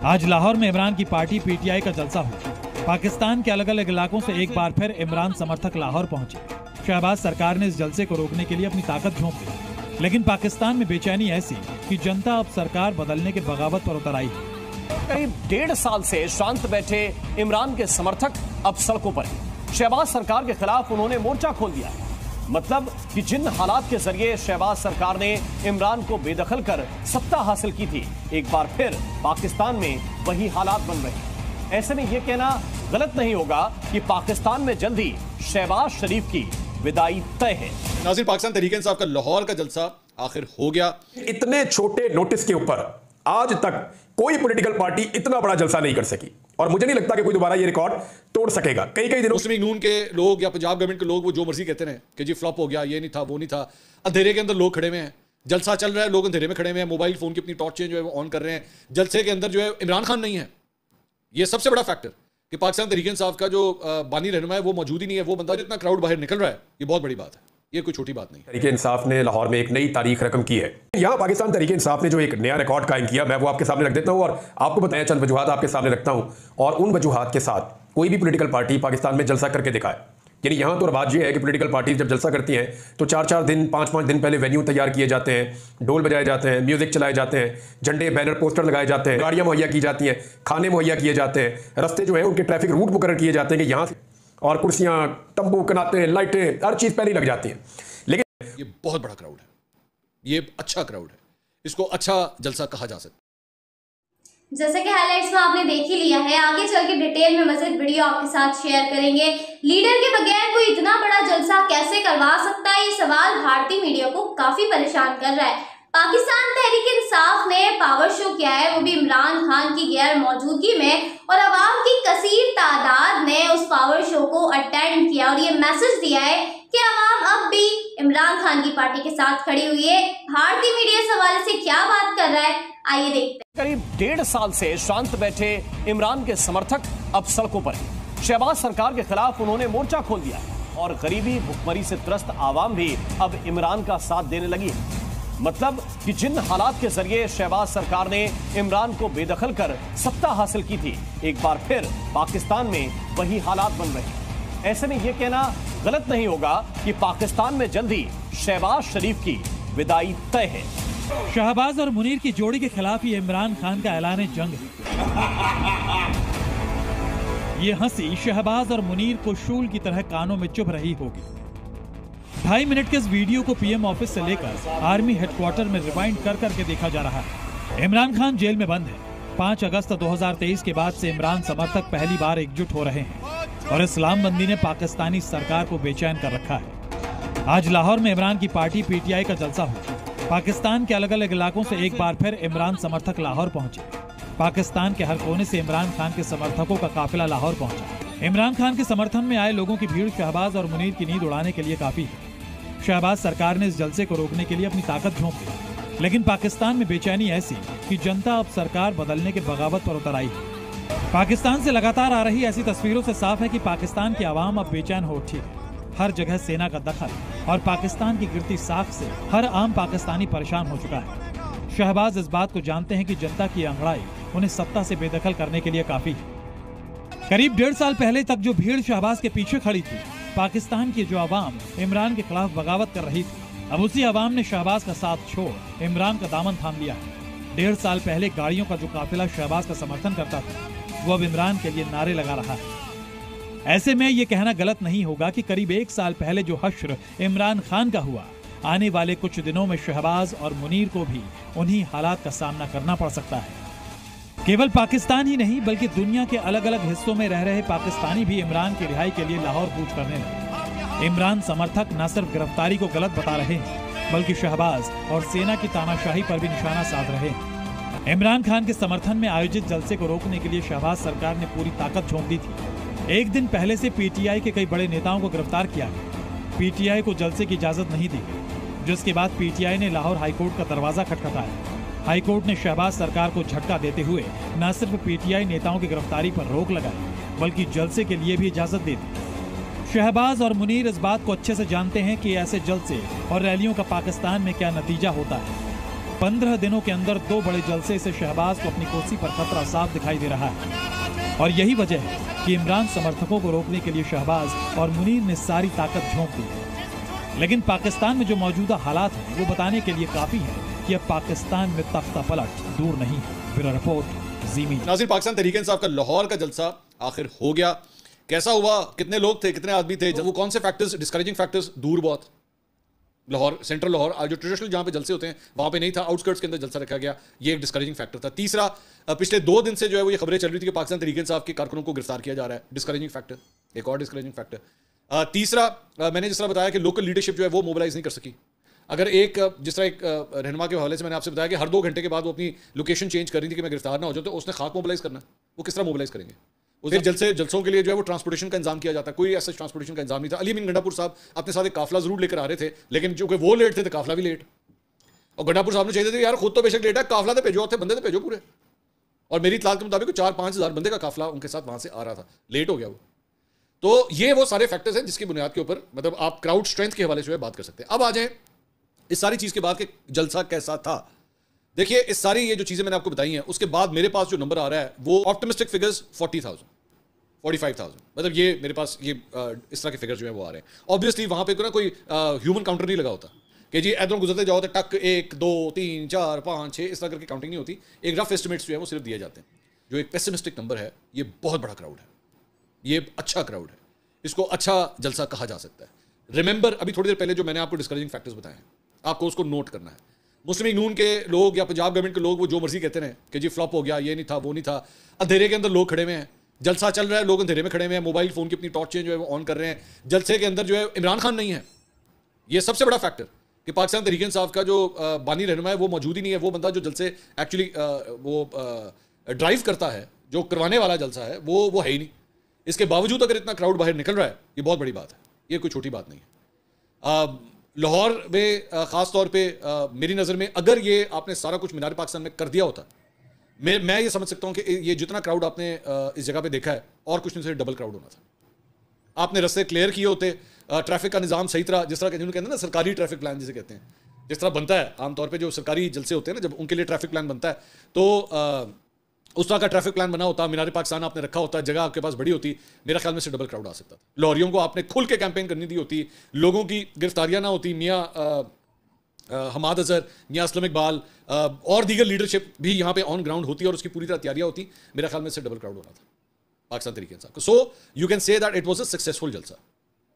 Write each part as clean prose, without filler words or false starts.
आज लाहौर में इमरान की पार्टी पीटीआई का जलसा हुआ। पाकिस्तान के अलग अलग इलाकों से एक बार फिर इमरान समर्थक लाहौर पहुंचे। शहबाज सरकार ने इस जलसे को रोकने के लिए अपनी ताकत झोंक दी, लेकिन पाकिस्तान में बेचैनी ऐसी कि जनता अब सरकार बदलने के बगावत पर उतर आई है। करीब 1.5 साल से शांत बैठे इमरान के समर्थक अब सड़कों पर हैं। शहबाज सरकार के खिलाफ उन्होंने मोर्चा खोल दिया। मतलब कि जिन हालात के जरिए शहबाज सरकार ने इमरान को बेदखल कर सत्ता हासिल की थी, एक बार फिर पाकिस्तान में वही हालात बन रहे हैं। ऐसे में यह कहना गलत नहीं होगा कि पाकिस्तान में जल्द ही शहबाज शरीफ की विदाई तय है। नाज़रीन, पाकिस्तान तहरीक इंसाफ का लाहौर का जलसा आखिर हो गया। इतने छोटे नोटिस के ऊपर आज तक कोई पॉलिटिकल पार्टी इतना बड़ा जलसा नहीं कर सकी और मुझे नहीं लगता कि कोई दोबारा ये रिकॉर्ड तोड़ सकेगा। कई दिनों मुस्लिम नून के लोग या पंजाब गवर्नमेंट के लोग वो जो मर्जी कहते रहे कि जी फ्लॉप हो गया, ये नहीं था, वो नहीं था। अंधेरे के अंदर लोग खड़े हुए हैं, जलसा चल रहा है, लोग अंधेरे में खड़े हुए हैं, मोबाइल फोन की अपनी टॉर्च जो है वो ऑन कर रहे हैं। जलसे के अंदर जो है इमरान खान नहीं है। ये सबसे बड़ा फैक्टर कि पाकिस्तान तहरीक इंसाफ का जो बानी रहनुमा है वो मौजूद ही नहीं है। वो बंदा जितना क्राउड बाहर निकल रहा है, ये बहुत बड़ी बात है, ये कोई छोटी बात नहीं। तहरीक इंसाफ ने लाहौर में एक नई तारीख रकम की है। यहाँ पाकिस्तान तहरीक इंसाफ ने जो एक नया रिकॉर्ड कायम किया, मैं वो आपके सामने रख देता हूँ और आपको बताया चंद वजूहात आपके सामने रखता हूँ और उन वजूहात के साथ कोई भी पॉलिटिकल पार्टी पाकिस्तान में जलसा करके दिखाए। यानी यहाँ तो रवाज ये है कि पॉलिटिकल पार्टी जब जलसा करती हैं तो 4-4 दिन 5-5 दिन पहले वेन्यू तैयार किए जाते हैं, ढोल बजाए जाते हैं, म्यूजिक चलाए जाते हैं, झंडे बैनर पोस्टर लगाए जाते हैं, गाड़ियाँ मुहैया की जाती हैं, खाने मुहैया किए जाते हैं, रास्ते जो है उनके ट्रैफिक रूट मुकर्रर किए जाते हैं कि यहाँ से, और कुर्सियाँ, तंबू, कनाते, लाइटें, हर चीज़ पहले लग जाती है। लेकिन ये बहुत बड़ा क्राउड है, ये अच्छा क्राउड है, इसको अच्छा जलसा कहा जा सकता है। जैसे कि हाइलाइट्स में आपने देख ही लिया है, आगे चल के डिटेल में मज़ीद वीडियो आपके साथ शेयर करेंगे। लीडर के बगैर कोई इतना बड़ा जलसा कैसे करवा सकता है, ये सवाल भारतीय मीडिया को काफी परेशान कर रहा है। पाकिस्तान तहरीक इंसाफ ने पावर शो किया है, वो भी इमरान खान की गैर मौजूदगी में, और अवाम की कसीर तादाद ने उस पावर शो को अटेंड किया और ये मैसेज दिया है कि अवाम अब भी इमरान खान की पार्टी के साथ खड़ी हुई है। भारतीय मीडिया इस हवाले से क्या बात कर रहा है, आइए देखते हैं। करीब 1.5 साल से शांत बैठे इमरान के समर्थक अब सड़कों पर हैं। शहबाज सरकार के खिलाफ उन्होंने मोर्चा खोल दिया और गरीबी भुखमरी से त्रस्त आवाम भी अब इमरान का साथ देने लगी है। मतलब कि जिन हालात के जरिए शहबाज सरकार ने इमरान को बेदखल कर सत्ता हासिल की थी, एक बार फिर पाकिस्तान में वही हालात बन रहे हैं। ऐसे में यह कहना गलत नहीं होगा कि पाकिस्तान में जल्द ही शहबाज शरीफ की विदाई तय है। शहबाज और मुनीर की जोड़ी के खिलाफ ही इमरान खान का ऐलान जंग है। ये हंसी शहबाज और मुनीर को शूल की तरह कानों में चुभ रही होगी। 2.5 मिनट के इस वीडियो को पीएम ऑफिस से लेकर आर्मी हेडक्वार्टर में रिवाइंड कर करके देखा जा रहा है। इमरान खान जेल में बंद है। 5 अगस्त 2023 के बाद से इमरान समर्थक पहली बार एकजुट हो रहे हैं और इस्लाम बंदी ने पाकिस्तानी सरकार को बेचैन कर रखा है। आज लाहौर में इमरान की पार्टी पीटीआई का जलसा हुआ। पाकिस्तान के अलग अलग इलाकों से एक बार फिर इमरान समर्थक लाहौर पहुंचे। पाकिस्तान के हर कोने से इमरान खान के समर्थकों का काफिला लाहौर पहुंचा। इमरान खान के समर्थन में आए लोगों की भीड़ शहबाज और मुनीर की नींद उड़ाने के लिए काफी है। शहबाज सरकार ने इस जलसे को रोकने के लिए अपनी ताकत झोंक दी, लेकिन पाकिस्तान में बेचैनी ऐसी कि जनता अब सरकार बदलने के बगावत पर उतर आई है। पाकिस्तान से लगातार आ रही ऐसी तस्वीरों से साफ है कि पाकिस्तान की आवाम अब बेचैन हो उठी है। हर जगह सेना का दखल और पाकिस्तान की गिरती साख से हर आम पाकिस्तानी परेशान हो चुका है। शहबाज इस बात को जानते हैं कि जनता की अंगड़ाई उन्हें सत्ता से बेदखल करने के लिए काफी है। करीब 1.5 साल पहले तक जो भीड़ शहबाज के पीछे खड़ी थी, पाकिस्तान की जो आवाम इमरान के खिलाफ बगावत कर रही थी, अब उसी आवाम ने शहबाज का साथ छोड़ इमरान का दामन थाम लिया है। 1.5 साल पहले गाड़ियों का जो काफिला शहबाज का समर्थन करता था, वो अब इमरान के लिए नारे लगा रहा है। ऐसे में ये कहना गलत नहीं होगा कि करीब 1 साल पहले जो हश्र इमरान खान का हुआ, आने वाले कुछ दिनों में शहबाज और मुनीर को भी उन्हीं हालात का सामना करना पड़ सकता है। केवल पाकिस्तान ही नहीं बल्कि दुनिया के अलग अलग हिस्सों में रह रहे पाकिस्तानी भी इमरान की रिहाई के लिए लाहौर कूच करने लगे। इमरान समर्थक न सिर्फ गिरफ्तारी को गलत बता रहे हैं, बल्कि शहबाज और सेना की तानाशाही पर भी निशाना साध रहे हैं। इमरान खान के समर्थन में आयोजित जलसे को रोकने के लिए शहबाज सरकार ने पूरी ताकत झोंक दी थी। एक दिन पहले से पीटीआई के कई बड़े नेताओं को गिरफ्तार किया गया। पीटीआई को जलसे की इजाजत नहीं दी, जिसके बाद पीटीआई ने लाहौर हाईकोर्ट का दरवाजा खटखटाया। हाईकोर्ट ने शहबाज सरकार को झटका देते हुए न सिर्फ पीटीआई नेताओं की गिरफ्तारी पर रोक लगाई, बल्कि जलसे के लिए भी इजाजत दे दी। शहबाज और मुनीर इस बात को अच्छे से जानते हैं कि ऐसे जलसे और रैलियों का पाकिस्तान में क्या नतीजा होता है। 15 दिनों के अंदर 2 बड़े जलसे से शहबाज को अपनी कुर्सी पर खतरा साफ दिखाई दे रहा है और यही वजह है कि इमरान समर्थकों को रोकने के लिए शहबाज और मुनीर ने सारी ताकत झोंक दी। लेकिन पाकिस्तान में जो मौजूदा हालात हैं वो बताने के लिए काफी है कि अब पाकिस्तान में तख्ता पलट दूर नहीं है। ब्यूरो रिपोर्ट, जी मीडिया। नाज़रीन, पाकिस्तान तहरीक इंसाफ का लाहौर का जलसा आखिर हो गया। कैसा हुआ, कितने लोग थे, कितने आदमी थे, वो कौन से फैक्टर्स, डिस्करेजिंग फैक्टर्स, दूर बहुत लाहौर, सेंट्रल लाहौर, जो ट्रेडिशनल जहाँ पे जलसे होते हैं वहाँ पे नहीं था, आउटस्कर्ट्स के अंदर जलसा रखा गया, ये एक डिस्करेजिंग फैक्टर था। तीसरा, पिछले 2 दिन से जो है वो ये खबरें चल रही थी कि पाकिस्तान तहरीक इंसाफ के कारकुनों को गिरफ्तार किया जा रहा है, डिस्करेजिंग फैक्टर, एक और डिस्करेजिंग फैक्टर। तीसरा, मैंने जिस तरह बताया कि लोकल लीडरशिप जो है वो मोबिलाइज नहीं कर सकी। अगर एक जिस तरह एक रहनुमा के हवाले से मैंने आपसे बताया कि हर 2 घंटे के बाद वो अपनी लोकेशन चेंज कर रही थी कि मैं गिरफ्तार ना हो जाऊँ, तो उसने खाक मोबिलाइज करना, वो किस तरह मोबिलाइज करेंगे? उस जलसों के लिए जो है वो ट्रांसपोर्टेशन का इंतजाम किया जाता है, कोई ऐसा ट्रांसपोर्टेशन का इंतजाम नहीं था। अली अमीन गंडापुर साहब अपने साथ एक काफिला जरूर लेकर आ रहे थे, लेकिन चूंकि वो लेट थे तो काफिला भी लेट। और गंडापुर साहब ने चाहिए थे यार खुद तो बेशक लेट है, काफिला तो भेजो, बंदे तो भेजो पूरे। और मेरी इत्तलात के मुताबिक 4-5 हज़ार बंदे का काफिला उनके साथ वहां से आ रहा था, लेट हो गया वो। तो ये वो सारे फैक्टर्स हैं जिसकी बुनियाद के ऊपर मतलब आप क्राउड स्ट्रेंथ के हवाले से बात कर सकते हैं। अब आ जाए इस सारी चीज के बाद कि जलसा कैसा था। देखिए, इस सारी ये जो चीजें मैंने आपको बताई हैं उसके बाद मेरे पास जो नंबर आ रहा है वो ऑप्टिमिस्टिक फिगर्स 40,000 45,000, मतलब ये मेरे पास ये इस तरह के फिगर जो है वो आ रहे हैं। ऑब्वियसली वहां पे कोई ह्यूमन काउंटर नहीं लगा होता कि जी इधरों गुजरते जाओ तो टक 1 2 3 4 5 6 इस तरह करके काउंटिंग नहीं होती। एक रफ एस्टिमेट्स जो है वो सिर्फ दिए जाते हैं। जो एक पेसिमिस्टिक नंबर है, ये बहुत बड़ा क्राउड है, ये अच्छा क्राउड है, इसको अच्छा जलसा कहा जा सकता है। रिमेंबर, अभी थोड़ी देर पहले जो मैंने आपको डिस्करेजिंग फैक्टर्स बताए हैं, आपको उसको नोट करना है। मुस्लिम लीग नून के लोग या पंजाब गवर्नमेंट के लोग वो जो मर्जी कहते रहे कि जी फ्लॉप हो गया, ये नहीं था, वो नहीं था। अंधेरे के अंदर लोग खड़े हुए हैं, जलसा चल रहा है, लोग अंधेरे में खड़े हुए हैं, मोबाइल फोन की अपनी टॉर्चें जो है वो ऑन कर रहे हैं। जलसे के अंदर जो है इमरान खान नहीं है, ये सबसे बड़ा फैक्टर कि पाकिस्तान तहरीक इंसाफ का जो बानी रहनुमा है वो मौजूद ही नहीं है। वो बंदा जो जलसे एक्चुअली वो ड्राइव करता है, जो करवाने वाला जलसा है, वो है ही नहीं। इसके बावजूद अगर इतना क्राउड बाहर निकल रहा है, ये बहुत बड़ी बात है, ये कोई छोटी बात नहीं है। लाहौर में ख़ास तौर पे मेरी नज़र में अगर ये आपने सारा कुछ मीनार पाकिस्तान में कर दिया होता, मैं ये समझ सकता हूँ कि ये जितना क्राउड आपने इस जगह पे देखा है और कुछ नहीं से डबल क्राउड होना था। आपने रास्ते क्लियर किए होते, ट्रैफिक का निज़ाम सही तरह, जिस तरह के कहते हैं ना सरकारी ट्रैफिक प्लान जिसे कहते हैं, जिस तरह बनता है आमतौर पे जो सरकारी जलसे होते हैं ना, जब उनके लिए ट्रैफिक प्लान बनता है तो उस तरह का ट्रैफिक प्लान बना होता, मीनार पाकिस्तान आपने रखा होता, जगह आपके पास बड़ी होती, मेरा ख्याल में से डबल क्राउड आ सकता था। लॉरियों को आपने खुल के कैंपेन करनी दी होती, लोगों की गिरफ्तारियां ना होती, मियाँ हमाद अजहर, मियाँ असलम इकबाल और दीगर लीडरशिप भी यहाँ पे ऑन ग्राउंड होती और उसकी पूरी तरह तैयारियां होती, मेरा ख्याल में से डबल क्राउड होना था पाकिस्तान तरीके से। So you can say that it was a successful जलसा,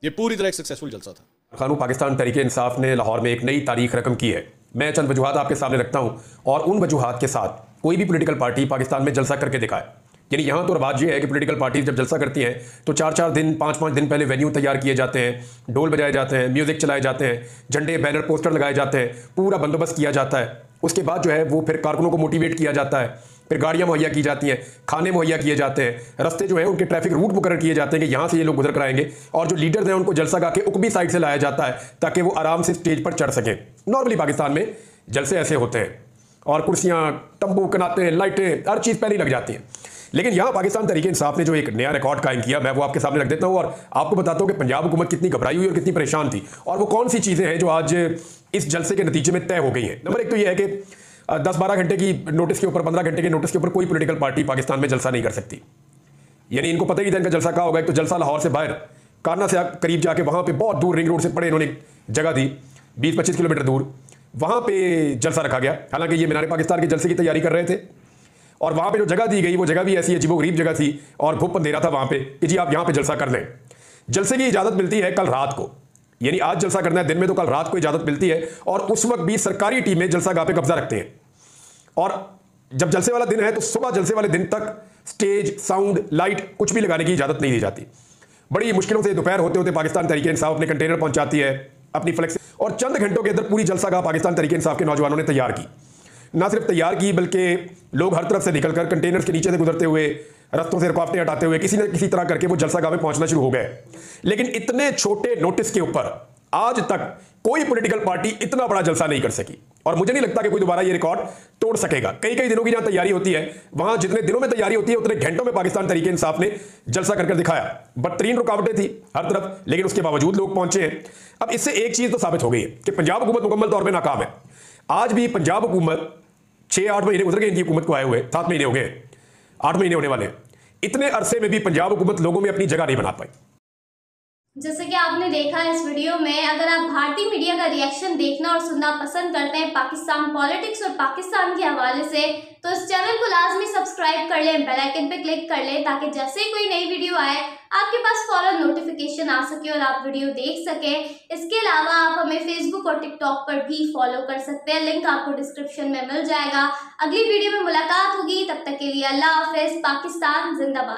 ये पूरी तरह एक सक्सेसफुल जलसा था। खानू पाकिस्तान तहरीक इंसाफ ने लाहौर में एक नई तारीख रकम की है। मैं चंद वजूहात आपके सामने रखता हूँ और उन वजूहात के साथ कोई भी पॉलिटिकल पार्टी पाकिस्तान में जलसा करके दिखाए। यानी यहाँ तो रवाज ये है कि पॉलिटिकल पार्टी जब जलसा करती हैं तो 4-4 दिन 5-5 दिन पहले वेन्यू तैयार किए जाते हैं, ढोल बजाए जाते हैं, म्यूजिक चलाए जाते हैं, झंडे बैनर पोस्टर लगाए जाते हैं, पूरा बंदोबस्त किया जाता है। उसके बाद जो है वो फिर कारकुनों को मोटिवेट किया जाता है, फिर गाड़ियाँ मुहैया की जाती हैं, खाने मुहैया किए जाते हैं, रास्ते जो है उनके ट्रैफिक रूट मुकर्रर किए जाते हैं कि यहाँ से ये लोग गुजर कर आएंगे, और जो लीडर्स हैं उनको जलसा गा के उकबी साइड से लाया जाता है ताकि वो आराम से स्टेज पर चढ़ सकें। नॉर्मली पाकिस्तान में जलसे ऐसे होते हैं और कुर्सियाँ, तंबू, कनाते, लाइटें, हर चीज़ पहले ही लग जाती हैं। लेकिन यहाँ पाकिस्तान तहरीक इंसाफ ने जो एक नया रिकॉर्ड कायम किया, मैं वो आपके सामने रख देता हूँ और आपको बताता हूँ कि पंजाब हुकूमत कितनी घबराई हुई और कितनी परेशान थी और वो कौन सी चीज़ें हैं जो आज इस जलसे के नतीजे में तय हो गई हैं। नंबर 1 तो ये है कि 10-12 घंटे की नोटिस के ऊपर, 15 घंटे के नोटिस के ऊपर कोई पॉलिटिकल पार्टी पाकिस्तान में जलसा नहीं कर सकती। यानी इनको पता ही था इनका जलसा कहाँ होगा। एक तो जलसा लाहौर से बाहर कान्ना से करीब जाके वहाँ पे बहुत दूर रिंग रोड से पड़े इन्होंने जगह दी, 20-25 किलोमीटर दूर, वहाँ पे जलसा रखा गया। हालांकि ये मीनार पाकिस्तान के जलसे की तैयारी कर रहे थे और वहाँ पे जो जगह दी गई वो जगह भी ऐसी अजीबोगरीब जगह थी और भूप अंधेरा था वहाँ पे कि जी आप यहाँ पे जलसा कर लें। जलसे की इजाज़त मिलती है कल रात को, यानी आज जलसा करना है दिन में तो कल रात को इजाज़त मिलती है और उस वक्त भी सरकारी टीमें जलसा गाह पे कब्जा रखते हैं। और जब जलसे वाला दिन है तो सुबह जलसे वाले दिन तक स्टेज, साउंड, लाइट कुछ भी लगाने की इजाज़त नहीं दी जाती। बड़ी मुश्किलों से दोपहर होते होते पाकिस्तान तहरीक इंसाफ अपने कंटेनर पहुंचाती है अपनी फ्लेक्स, और चंद घंटों के अंदर पूरी जलसा गाह पाकिस्तान तहरीक इंसाफ के नौजवानों ने तैयार की। ना सिर्फ तैयार की बल्कि लोग हर तरफ से निकलकर कंटेनर्स के नीचे से गुजरते हुए, रास्तों से रुकावटें हटाते हुए किसी न किसी तरह करके वो जलसा गाह में पहुंचना शुरू हो गए। लेकिन इतने छोटे नोटिस के ऊपर आज तक कोई पॉलिटिकल पार्टी इतना बड़ा जलसा नहीं कर सकी और मुझे नहीं लगता कि कोई दोबारा ये रिकॉर्ड तोड़ सकेगा। कई दिनों की जहां तैयारी होती है, वहां जितने दिनों में तैयारी होती है उतने घंटों में पाकिस्तान तहरीक इंसाफ ने जलसा कर दिखाया। बदतरीन रुकावटें थी हर तरफ, लेकिन उसके बावजूद लोग पहुंचे हैं। अब इससे एक चीज तो साबित हो गई है कि पंजाब हुकूमत मुकम्मल तौर पर नाकाम है। आज भी पंजाब हुकूमत 6-8 महीने गुजर गए इनकी हुकूमत को आए हुए, 7 महीने हो गए, 8 महीने होने वाले। इतने अरसे में भी पंजाब हुकूमत लोगों में अपनी जगह नहीं बना पाई। जैसे कि आपने देखा इस वीडियो में, अगर आप भारतीय मीडिया का रिएक्शन देखना और सुनना पसंद करते हैं पाकिस्तान पॉलिटिक्स और पाकिस्तान के हवाले से, तो इस चैनल को लाजमी सब्सक्राइब कर लें, बेल आइकन पे क्लिक कर लें, ताकि जैसे ही कोई नई वीडियो आए आपके पास फौरन नोटिफिकेशन आ सके और आप वीडियो देख सकें। इसके अलावा आप हमें फेसबुक और टिकटॉक पर भी फॉलो कर सकते हैं, लिंक आपको डिस्क्रिप्शन में मिल जाएगा। अगली वीडियो में मुलाकात होगी, तब तक के लिए अल्लाह हाफिज। पाकिस्तान जिंदाबाद।